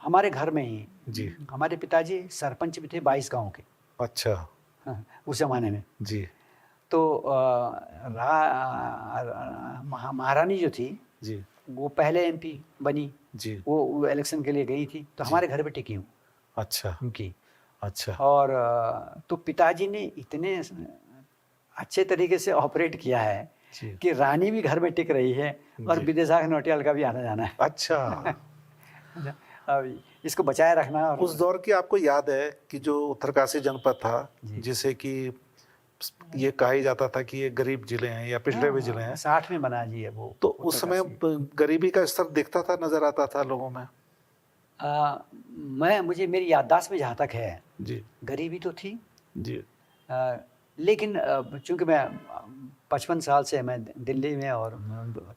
Speaker 2: हमारे घर में ही
Speaker 1: जी
Speaker 2: हमारे पिताजी सरपंच भी थे 22 गांव के।
Speaker 1: अच्छा
Speaker 2: हाँ, उस जमाने में।
Speaker 1: जी
Speaker 2: तो महारानी जो थी
Speaker 1: जी
Speaker 2: वो पहले एमपी बनी,
Speaker 1: जी
Speaker 2: वो इलेक्शन के लिए गई थी, तो हमारे घर पे टिकी हूँ
Speaker 1: अच्छा
Speaker 2: उनकी।
Speaker 1: अच्छा
Speaker 2: और तो पिताजी ने इतने अच्छे तरीके से ऑपरेट किया है
Speaker 1: जी
Speaker 2: कि रानी भी घर में टिक रही है, और
Speaker 1: जी।
Speaker 2: विद्यासागर नौटियाल का भी आना जाना है।
Speaker 1: अच्छा
Speaker 2: अब इसको बचाए रखना। और
Speaker 1: उस दौर की आपको याद है कि जो उत्तरकाशी जनपद था,
Speaker 2: जी।
Speaker 1: जिसे कि ये कहा ही जाता था कि ये गरीब जिले हैं या पिछड़े हुए जिले हैं,
Speaker 2: 60 में बना जी है वो।
Speaker 1: तो उस समय गरीबी का स्तर दिखता था, नजर आता था लोगों में?
Speaker 2: मुझे मेरी याददाश्त में जहाँ तक है,
Speaker 1: जी
Speaker 2: गरीबी तो थी
Speaker 1: जी
Speaker 2: लेकिन चूंकि मैं 55 साल से मैं दिल्ली में और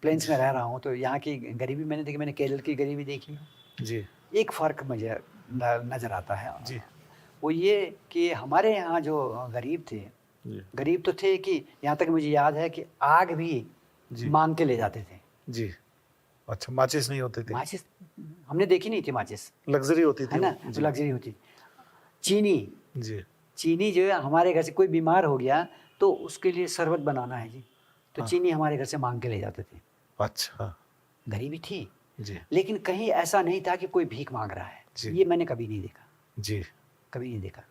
Speaker 2: प्लेन्स में रह रहा हूँ, तो यहाँ की गरीबी मैंने देखी, मैंने केरल की गरीबी देखी है।
Speaker 1: जी
Speaker 2: एक फ़र्क मुझे नज़र आता है
Speaker 1: जी
Speaker 2: वो ये कि हमारे यहाँ जो गरीब थे,
Speaker 1: जी
Speaker 2: गरीब तो थे कि यहाँ तक मुझे याद है कि आग भी
Speaker 1: जी
Speaker 2: मांग के ले जाते थे।
Speaker 1: जी। अच्छा, माचिस नहीं होती थी?
Speaker 2: माचिस हमने देखी नहीं थी, माचिस
Speaker 1: लग्जरी होती थी
Speaker 2: है ना,
Speaker 1: वो?
Speaker 2: जो लग्जरी होती। चीनी,
Speaker 1: जी
Speaker 2: चीनी जो है हमारे घर से कोई बीमार हो गया तो उसके लिए शरबत बनाना है जी, तो
Speaker 1: हाँ।
Speaker 2: चीनी हमारे घर से मांग के ले जाते थे।
Speaker 1: अच्छा
Speaker 2: गरीबी थी,
Speaker 1: जी
Speaker 2: लेकिन कहीं ऐसा नहीं था कि कोई भीख मांग रहा है,
Speaker 1: जी।
Speaker 2: ये मैंने कभी नहीं देखा,
Speaker 1: जी
Speaker 2: कभी नहीं देखा।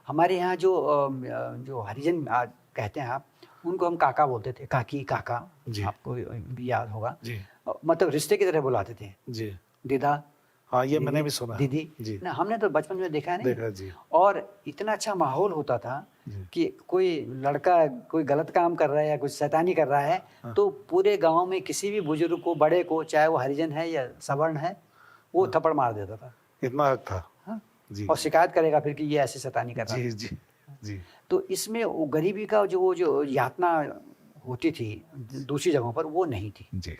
Speaker 2: हमारे यहाँ जो हरिजन कहते हैं आप, उनको हम काका बोलते थे, काकी, काका,
Speaker 1: जी।
Speaker 2: आपको भी याद होगा।
Speaker 1: जी
Speaker 2: मतलब रिश्ते की तरह बुलाते थे,
Speaker 1: जी।
Speaker 2: दीदा,
Speaker 1: हाँ, ये
Speaker 2: दीदी,
Speaker 1: मैंने भी सुना।
Speaker 2: दीदी
Speaker 1: जी
Speaker 2: ना, हमने तो बचपन में देखा नहीं।
Speaker 1: देखा जी
Speaker 2: और इतना अच्छा माहौल होता था
Speaker 1: जी।
Speaker 2: कि कोई लड़का कोई गलत काम कर रहा है या कुछ शैतानी कर रहा है,
Speaker 1: हाँ।
Speaker 2: तो पूरे गांव में किसी भी बुजुर्ग को, बड़े को, चाहे वो हरिजन है या सवर्ण है, वो थप्पड़ मार देता था।
Speaker 1: इतना हक था?
Speaker 2: हाँ?
Speaker 1: जी
Speaker 2: और शिकायत करेगा फिर कि ये ऐसे शैतानी कर रहा है।
Speaker 1: जी जी जी
Speaker 2: तो इसमें वो गरीबी का जो यातना होती थी दूसरी जगहों पर, वो नहीं थी।
Speaker 1: जी।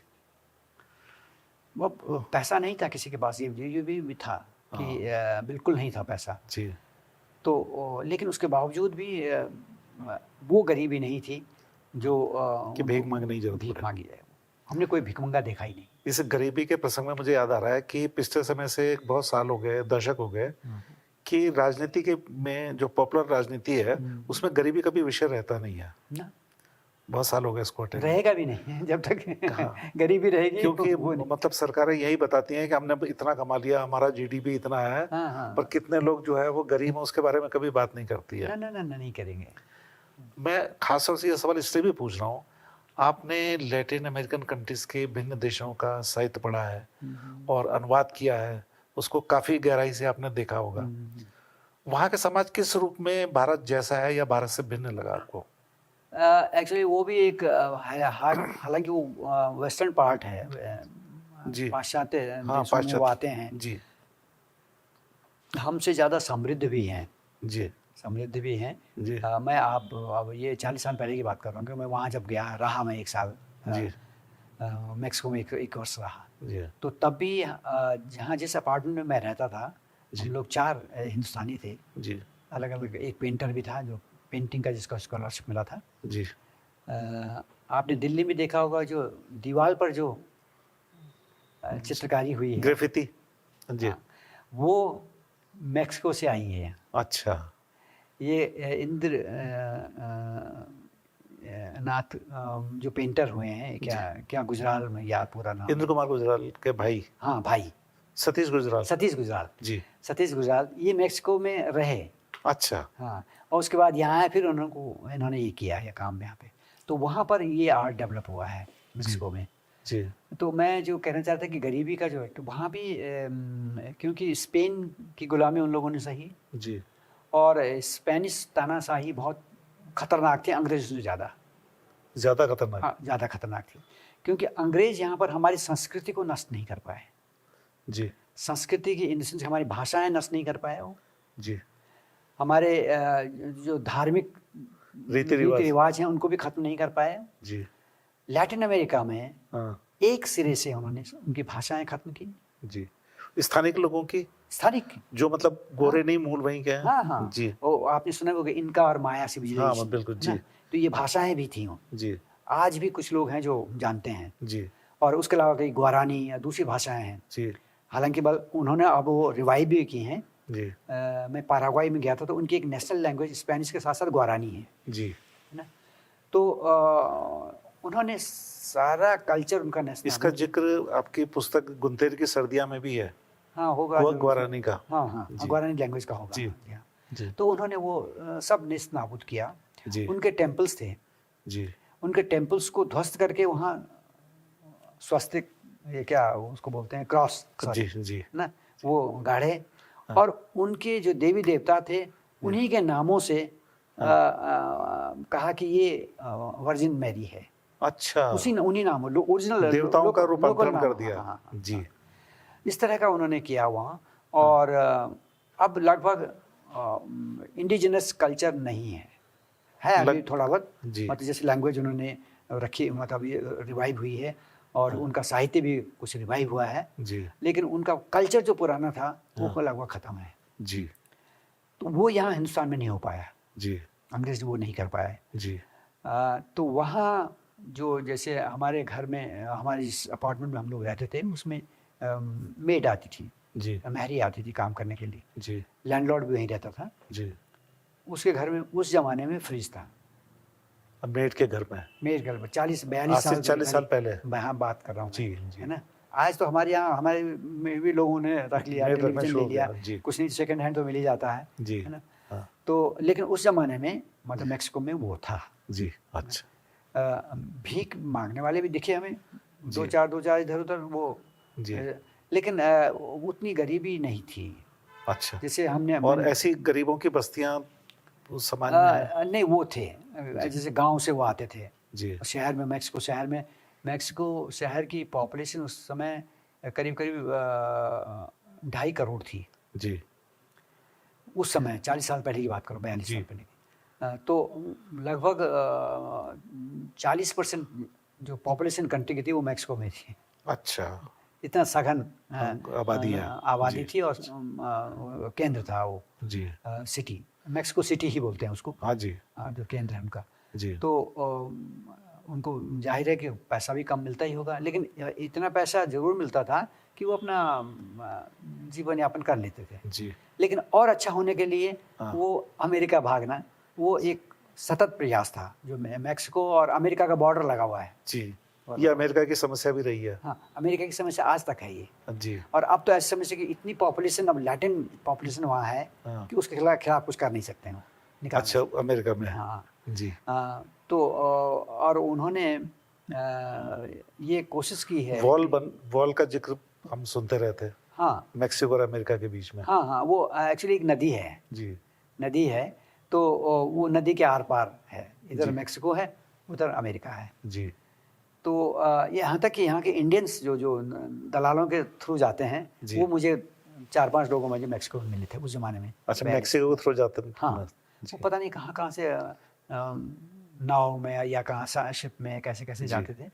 Speaker 2: वो पैसा नहीं था किसी के पास, ये भी था कि बिल्कुल नहीं था पैसा।
Speaker 1: जी
Speaker 2: तो लेकिन उसके बावजूद भी वो गरीबी नहीं थी जो
Speaker 1: कि भीख मांगने की जरूरत
Speaker 2: भीख
Speaker 1: पड़े।
Speaker 2: मांगी जाए। हमने कोई भिखमंगा देखा ही नहीं।
Speaker 1: इस गरीबी के प्रसंग में मुझे याद आ रहा है कि पिछले समय से बहुत साल हो गए, दशक हो गए, कि राजनीति के में जो पॉपुलर राजनीति है उसमें गरीबी का भी विषय रहता नहीं है।
Speaker 2: ना,
Speaker 1: बहुत साल हो गए इसको हटे।
Speaker 2: रहेगा भी नहीं जब तक
Speaker 1: हाँ।
Speaker 2: गरीबी रहेगी,
Speaker 1: क्योंकि
Speaker 2: वो नहीं।
Speaker 1: मतलब सरकारें यही बताती हैं कि हमने इतना कमा लिया, हमारा जीडीपी इतना है,
Speaker 2: हाँ, हाँ।
Speaker 1: पर कितने लोग जो है वो गरीब हैं उसके बारे में कभी बात नहीं करती है।
Speaker 2: ना ना ना ना, नहीं करेंगे।
Speaker 1: मैं खासतौर से ये सवाल इसलिए भी पूछ रहा हूँ, आपने लैटिन अमेरिकन कंट्रीज के भिन्न देशों का साहित्य पढ़ा है और अनुवाद किया है, उसको काफी गहराई से आपने देखा होगा। वहाँ के समाज किस रूप में भारत जैसा है या भारत से भिन्न लगा आपको?
Speaker 2: एक्चुअली वो भी एक हालांकि वो वेस्टर्न पार्ट है,
Speaker 1: जी।
Speaker 2: पाश्चात्य
Speaker 1: हाँ,
Speaker 2: देशों में वो
Speaker 1: पाश्चात्य।
Speaker 2: आते हैं,
Speaker 1: जी
Speaker 2: हमसे ज़्यादा समृद्ध भी हैं,
Speaker 1: जी
Speaker 2: समृद्ध भी हैं।
Speaker 1: जी
Speaker 2: मैं अब ये 40 साल पहले की बात कर रहा हूँ कि मैं वहाँ जब गया रहा, मैं 1 साल
Speaker 1: जी
Speaker 2: मैक्सिको में एक वर्ष रहा।
Speaker 1: जी
Speaker 2: तो तब भी जहाँ जिस अपार्टमेंट में मैं रहता था,
Speaker 1: जी।
Speaker 2: हम लोग 4 हिंदुस्तानी थे,
Speaker 1: जी
Speaker 2: अलग अलग। एक पेंटर भी था जो पेंटिंग का जिसका स्कॉलरशिप मिला था।
Speaker 1: जी
Speaker 2: आपने दिल्ली में देखा होगा जो दीवार पर जो चित्रकारी हुई है,
Speaker 1: ग्रेफिटी। जी
Speaker 2: हाँ, वो मैक्सिको से आई है।
Speaker 1: अच्छा।
Speaker 2: ये इंद्र नाथ जो पेंटर हुए हैं, क्या गुजराल में, याद पूरा नाम,
Speaker 1: इंद्र कुमार गुजराल के भाई,
Speaker 2: हाँ भाई,
Speaker 1: सतीश गुजराल।
Speaker 2: सतीश गुजराल।
Speaker 1: जी
Speaker 2: सतीश गुजराल ये मैक्सिको में रहे।
Speaker 1: अच्छा।
Speaker 2: हाँ, और उसके बाद यहाँ आए, फिर इन्होंने ये किया है काम यहाँ पे, तो वहाँ पर ये आर्ट डेवलप हुआ है मैक्सिको में।
Speaker 1: जी
Speaker 2: तो मैं जो कहना चाहता कि गरीबी का जो है, तो वहाँ भी क्योंकि स्पेन की गुलामी उन लोगों ने सही,
Speaker 1: जी
Speaker 2: और स्पेनिश तानाशाही बहुत खतरनाक थे, अंग्रेज़ों से
Speaker 1: ज्यादा खतरनाक।
Speaker 2: हाँ, ज़्यादा खतरनाक थी, क्योंकि अंग्रेज़ यहाँ पर हमारी संस्कृति को नष्ट नहीं कर पाए।
Speaker 1: जी
Speaker 2: संस्कृति की इन द सेंस हमारी भाषाएं नष्ट नहीं कर पाए वो,
Speaker 1: जी
Speaker 2: हमारे जो धार्मिक
Speaker 1: रीति
Speaker 2: रिवाज हैं उनको भी खत्म नहीं कर पाए।
Speaker 1: जी
Speaker 2: लैटिन अमेरिका में
Speaker 1: हाँ
Speaker 2: एक सिरे से उन्होंने उनकी भाषाएं खत्म की।
Speaker 1: जी। स्थानिक लोगों की,
Speaker 2: स्थानिक,
Speaker 1: जो मतलब गोरे नहीं, मूल वहीं के हैं।
Speaker 2: हाँ हाँ
Speaker 1: जी
Speaker 2: वो आपने सुना होगा इनका और माया सिविलाइजेशन।
Speaker 1: हाँ बिल्कुल। जी
Speaker 2: तो ये भाषाएं भी थी।
Speaker 1: जी
Speaker 2: आज भी कुछ लोग हैं जो जानते हैं,
Speaker 1: जी
Speaker 2: और उसके अलावा कई गुआरानी या दूसरी भाषाएं हैं।
Speaker 1: जी
Speaker 2: हालांकि उन्होंने अब वो रिवाइव भी की हैं।
Speaker 1: जी
Speaker 2: मैं पैराग्वाई में गया था, तो उनकी एक नेशनल लैंग्वेज स्पेनिश के साथ साथ गुआरानी है
Speaker 1: जी
Speaker 2: ना। तो उन्होंने सारा कल्चर उनका नेशनल।
Speaker 1: इसका जिक्र आपकी पुस्तक गुंतेर की सर्दियां में भी है।
Speaker 2: हाँ होगा,
Speaker 1: वो गुआरानी का।
Speaker 2: हाँ हाँ
Speaker 1: जी।
Speaker 2: गुआरानी लैंग्वेज का होगा।
Speaker 1: जी।
Speaker 2: हाँ।
Speaker 1: जी
Speaker 2: तो उन्होंने वो सब नेस्त नाबूद किया।
Speaker 1: जी
Speaker 2: उनके टेम्पल्स थे,
Speaker 1: जी
Speaker 2: उनके टेम्पल्स को ध्वस्त करके वहाँ स्वस्तिक, ये क्या उसको बोलते हैं, क्रॉस,
Speaker 1: जी जी
Speaker 2: ना, वो गाढ़े,
Speaker 3: हाँ।
Speaker 2: और उनके जो देवी देवता थे उन्हीं के नामों से कहा कि ये वर्जिन मैरी है।
Speaker 3: अच्छा,
Speaker 2: उन्हीं नामों, ओरिजिनल
Speaker 3: देवताओं का रूपांतरण कर दिया।
Speaker 2: हाँ,
Speaker 3: जी,
Speaker 2: इस तरह का उन्होंने किया वहाँ। और अब लगभग इंडिजिनस कल्चर नहीं है अभी थोड़ा बहुत,
Speaker 3: जी,
Speaker 2: मतलब जैसे लैंग्वेज उन्होंने रखी, मतलब ये रिवाइव हुई है, और उनका साहित्य भी कुछ रिवाइव हुआ है,
Speaker 3: जी,
Speaker 2: लेकिन उनका कल्चर जो पुराना था वो लगभग ख़त्म है।
Speaker 3: जी,
Speaker 2: तो वो यहाँ हिंदुस्तान में नहीं हो पाया,
Speaker 3: जी,
Speaker 2: अंग्रेज वो नहीं कर पाए।
Speaker 3: जी,
Speaker 2: तो वहाँ जो जैसे हमारे घर में, हमारे जिस अपार्टमेंट में हम लोग रहते थे उसमें मेड आती थी,
Speaker 3: जी,
Speaker 2: महरी आती थी काम करने के लिए,
Speaker 3: जी,
Speaker 2: लैंडलॉर्ड भी वहीं रहता था।
Speaker 3: जी।
Speaker 2: उसके घर में उस ज़माने में फ्रिज था,
Speaker 3: अब मेड के घर में
Speaker 2: मेरे घर में 40-42
Speaker 3: आज से
Speaker 2: साल
Speaker 3: 40 साल पहले।
Speaker 2: मैं हाँ बात कर रहा हूँ,
Speaker 3: जी, जी।
Speaker 2: है ना। आज तो हमारे यहाँ, हमारे में भी लोगों ने रख लिया,
Speaker 3: मेड रखना
Speaker 2: टेलीविजन
Speaker 3: शुरू
Speaker 2: ले
Speaker 3: हो
Speaker 2: लिया,
Speaker 3: गया, जी।
Speaker 2: कुछ नहीं सेकंड हैंड तो मिल ही जाता है
Speaker 3: जी,
Speaker 2: है ना।
Speaker 3: हाँ,
Speaker 2: तो लेकिन उस ज़माने में मतलब मैक्सिको में वो था।
Speaker 3: जी, अच्छा,
Speaker 2: भीख मांगने वाले भी दिखे हमें,
Speaker 3: जी।
Speaker 2: दो चार इधर उधर वो,
Speaker 3: जी,
Speaker 2: लेकिन उतनी गरीबी नहीं थी
Speaker 3: अच्छा।
Speaker 2: जैसे हमने
Speaker 3: और ऐसी गरीबों की बस्तियां सामान्य हैं?
Speaker 2: नहीं वो थे, जैसे गांव से वो आते थे
Speaker 3: जी,
Speaker 2: शहर में, मैक्सिको शहर की पॉपुलेशन उस समय करीब करीब 2.5 करोड़ थी
Speaker 3: जी,
Speaker 2: उस समय, 40 साल पहले की बात करो, 42
Speaker 3: जी।
Speaker 2: साल पहले की। तो लगभग 40% जो पॉपुलेशन कंट्री की थी वो मैक्सिको में थी।
Speaker 3: अच्छा,
Speaker 2: इतना सघन
Speaker 3: आबादी है।
Speaker 2: आबादी
Speaker 3: जी,
Speaker 2: थी, और केंद्र था वो,
Speaker 3: जी,
Speaker 2: सिटी, मैक्सिको सिटी ही बोलते हैं उसको,
Speaker 3: हाँ जी,
Speaker 2: जो केंद्र है उनका।
Speaker 3: जी,
Speaker 2: तो उनको जाहिर है कि पैसा भी कम मिलता ही होगा, लेकिन इतना पैसा ज़रूर मिलता था कि वो अपना जीवन यापन कर लेते थे।
Speaker 3: जी,
Speaker 2: लेकिन और अच्छा होने के लिए
Speaker 3: हाँ।
Speaker 2: वो अमेरिका भागना, वो एक सतत प्रयास था। जो मैक्सिको और अमेरिका का बॉर्डर लगा हुआ है,
Speaker 3: जी। ये अमेरिका की समस्या भी रही है।
Speaker 2: हाँ, अमेरिका की समस्या आज तक है ये।
Speaker 3: जी,
Speaker 2: और अब तो ऐसी समस्या कि इतनी पॉपुलेशन, अब लैटिन पॉपुलेशन वहाँ है
Speaker 3: हाँ।
Speaker 2: कि उसके खिलाफ कुछ कर नहीं सकते हैं वो, निकाल
Speaker 3: अच्छा, अमेरिका में।
Speaker 2: हाँ।
Speaker 3: जी,
Speaker 2: तो और उन्होंने ये कोशिश की है।
Speaker 3: वॉल का जिक्र हम सुनते रहते हैं,
Speaker 2: हाँ
Speaker 3: मेक्सिको और अमेरिका के बीच में।
Speaker 2: हाँ हाँ, वो एक्चुअली एक नदी है,
Speaker 3: जी,
Speaker 2: नदी है। तो वो नदी के आर पार है, इधर
Speaker 3: जी।
Speaker 2: मैक्सिको है, उधर अमेरिका है।
Speaker 3: जी,
Speaker 2: तो ये यहाँ तक कि यहाँ के इंडियंस जो दलालों के थ्रू जाते हैं,
Speaker 3: जी।
Speaker 2: वो मुझे 4-5 लोगों में जो मैक्सिको में मिले थे उस ज़माने में।
Speaker 3: अच्छा,
Speaker 2: पहले।
Speaker 3: मेक्सिको के थ्रू जाते हैं।
Speaker 2: हाँ,
Speaker 3: जी,
Speaker 2: वो पता नहीं कहाँ से नाव में या कहाँ शिप में कैसे
Speaker 3: जी।
Speaker 2: जाते थे।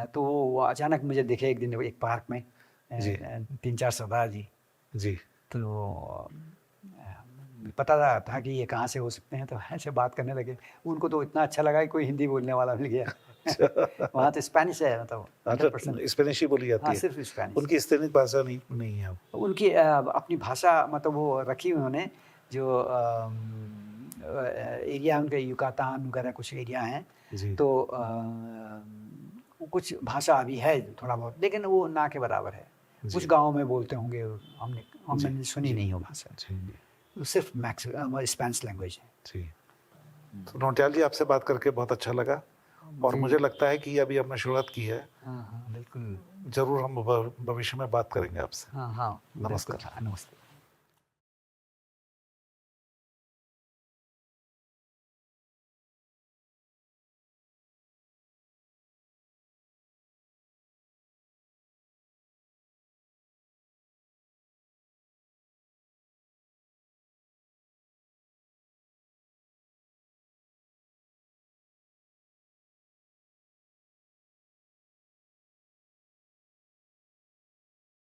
Speaker 2: तो वो अचानक मुझे दिखे एक दिन एक पार्क में,
Speaker 3: जी।
Speaker 2: 3-4 सरदार जी।
Speaker 3: जी,
Speaker 2: तो पता था कि ये कहाँ से हो सकते हैं, तो ऐसे बात करने लगे। उनको तो इतना अच्छा लगा कि कोई हिंदी बोलने वाला मिल गया। वहाँ तो स्पेनिश है, मतलब 100%।
Speaker 3: स्पेनिश ही बोली जाती
Speaker 2: हाँ,
Speaker 3: है।
Speaker 2: सिर्फ स्पेनिश।
Speaker 3: उनकी स्थानीय भाषा नहीं है।
Speaker 2: उनकी अपनी भाषा, मतलब वो रखी उन्होंने, जो एरिया उनके युकातान वगैरह कुछ एरिया हैं,
Speaker 3: जी,
Speaker 2: तो कुछ भाषा अभी है थोड़ा बहुत, लेकिन वो ना के बराबर है।
Speaker 3: जी।
Speaker 2: कुछ गाँव में बोलते होंगे, हमने सुनी नहीं हो भाषा।
Speaker 3: जी,
Speaker 2: सिर्फ स्पेनिश लैंग्वेज है।
Speaker 3: जी। तो नौटियाल जी, आपसे बात करके बहुत अच्छा लगा, और मुझे लगता है कि अभी हमने शुरुआत की है।
Speaker 2: हाँ हाँ, बिल्कुल।
Speaker 3: जरूर हम भविष्य में बात करेंगे आपसे।
Speaker 2: हाँ हाँ,
Speaker 3: नमस्कार।
Speaker 2: बिल्कुल, नमस्ते।